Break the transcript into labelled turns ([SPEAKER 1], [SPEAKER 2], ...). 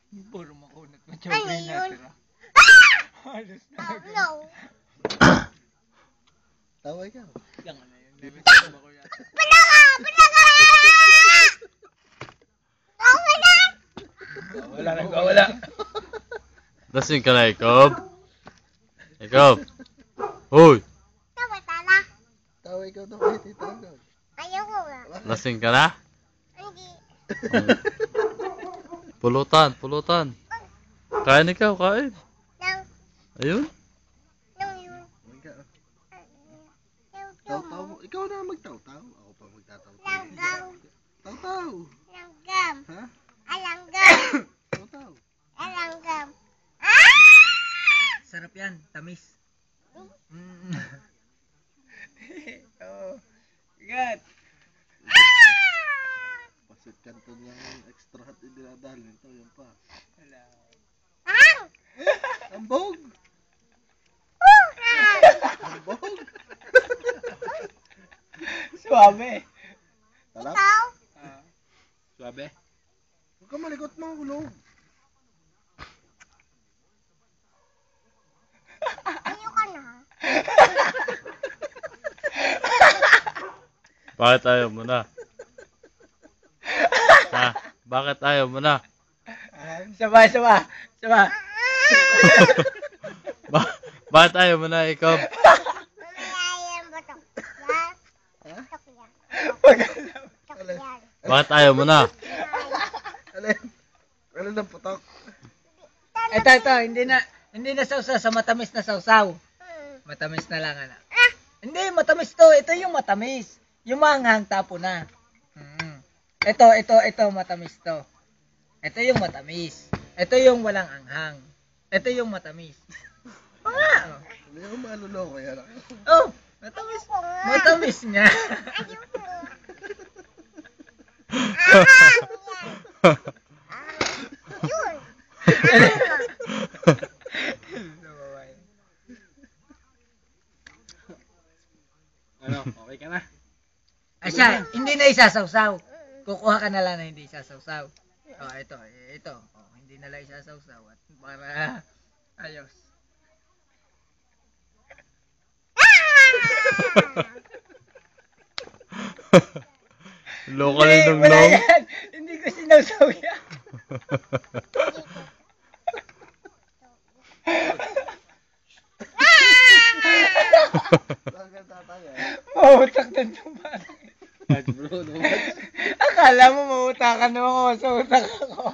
[SPEAKER 1] Puro makunat mo, chocolate
[SPEAKER 2] Ano yun?
[SPEAKER 1] natira. Halos na.
[SPEAKER 2] Oh, no.
[SPEAKER 3] Tawa ikaw.
[SPEAKER 1] Yan na yun. Never sa ba ko yata.
[SPEAKER 2] Palaga! Palaga! Okay na!
[SPEAKER 1] Wala nang wala.
[SPEAKER 4] Lasing ka na, Ikob. Ikob. Hoy!
[SPEAKER 2] Tawa tala.
[SPEAKER 3] Tawa ikaw daw kahit itagal.
[SPEAKER 2] Ayoko nga.
[SPEAKER 4] Lasing ka na?
[SPEAKER 2] Hindi.
[SPEAKER 4] Pulutan, pulutan. Kain ikaw, kain.
[SPEAKER 2] Nang,
[SPEAKER 4] Ayun.
[SPEAKER 2] nang yun.
[SPEAKER 3] Ikaw.
[SPEAKER 2] Nang,
[SPEAKER 3] Taw-taw mo. Ikaw na magtaw-taw. Ako pa magtataw-taw.
[SPEAKER 2] langgam.
[SPEAKER 3] Taw-taw.
[SPEAKER 2] Langgam.
[SPEAKER 3] Ha?
[SPEAKER 2] Alanggam.
[SPEAKER 3] Taw-taw.
[SPEAKER 2] Alanggam. Ah!
[SPEAKER 1] Sarap yan, tamis. Oo. Igat.
[SPEAKER 3] Pasit kanto niyang extra hot idinadal nito. Yan pa.
[SPEAKER 1] Wala.
[SPEAKER 2] Ang!
[SPEAKER 3] Ambog!
[SPEAKER 2] Bukan!
[SPEAKER 3] Ambog!
[SPEAKER 1] Suwabe.
[SPEAKER 3] Talap?
[SPEAKER 2] Ikaw?
[SPEAKER 1] Suwabe?
[SPEAKER 3] Huwag ka malikot mo. Hulog.
[SPEAKER 2] Ayoko na.
[SPEAKER 4] Bakit ayaw mo na? Ha? Bakit ayaw mo na?
[SPEAKER 1] Saba, saba. Saba.
[SPEAKER 4] Bakit ayaw mo na, Ikob?
[SPEAKER 2] Mamaya yan batok. Yan.
[SPEAKER 3] Ha?
[SPEAKER 2] Batok yan.
[SPEAKER 1] Pag-alam.
[SPEAKER 2] Batok yan.
[SPEAKER 4] Bakit ayaw mo na?
[SPEAKER 3] Alin? Alin ang putok?
[SPEAKER 1] Ito. Hindi na sausaw sa matamis na sausaw. Matamis na lang, anak.
[SPEAKER 2] Ah!
[SPEAKER 1] Hindi, matamis to. Ito yung matamis. Yung manghang tapo na. Ito, matamis to. Ito yung matamis. Ito yung walang anghang. Ito yung matamis. Oo nga.
[SPEAKER 3] Hindi ako maluloko yan.
[SPEAKER 1] Oh, matamis.
[SPEAKER 2] Ayoko nga.
[SPEAKER 1] Matamis nga.
[SPEAKER 2] Ayoko. Yun.
[SPEAKER 3] Ano? Okay ka na?
[SPEAKER 1] Asya, hindi na isasawsaw. Kukuha ka na lang na hindi isasawsaw. Oh, ito. Oh, hindi na lang isasawsaw. At para ayos.
[SPEAKER 4] Local
[SPEAKER 1] Hindi,
[SPEAKER 4] nung
[SPEAKER 1] wala
[SPEAKER 4] long.
[SPEAKER 1] yan. Hindi ko sinawsaw yan.
[SPEAKER 3] Saan ka tataya?
[SPEAKER 1] Mautak na tumatak.
[SPEAKER 3] Bro, no?
[SPEAKER 1] Akala mo mautakan mo ako sa utak ako.